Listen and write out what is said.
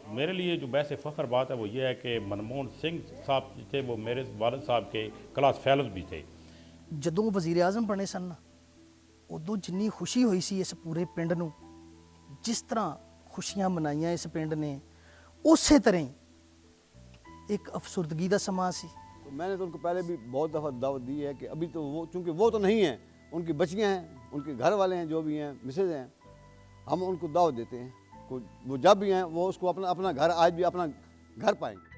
मेरे लिए जो वैसे फ़ख्र बात है वो ये है कि मनमोहन सिंह साहब थे वो मेरे वालिद साहब के क्लास फेलोज भी थे। ਜਦੋਂ ਵਜ਼ੀਰ ਆਜ਼ਮ ਬਣੇ ਸਨ ਨਾ ਉਦੋਂ ਜਿੰਨੀ ਖੁਸ਼ੀ ਹੋਈ ਸੀ ਇਸ ਪੂਰੇ ਪਿੰਡ ਨੂੰ, ਜਿਸ ਤਰ੍ਹਾਂ ਖੁਸ਼ੀਆਂ ਮਨਾਈਆਂ ਇਸ ਪਿੰਡ ਨੇ, ਉਸੇ ਤਰ੍ਹਾਂ ਹੀ एक अफसरदगी का समा सी। तो मैंने तो उनको पहले भी बहुत दफ़ा दावत दी है कि अभी तो वो, चूँकि वो तो नहीं हैं, उनकी बच्चियाँ हैं, उनके घर वाले हैं, जो भी हैं मिसेज हैं, हम उनको दावत देते हैं। वो जब भी हैं वो उसको अपना घर आज भी अपना घर पाएंगे।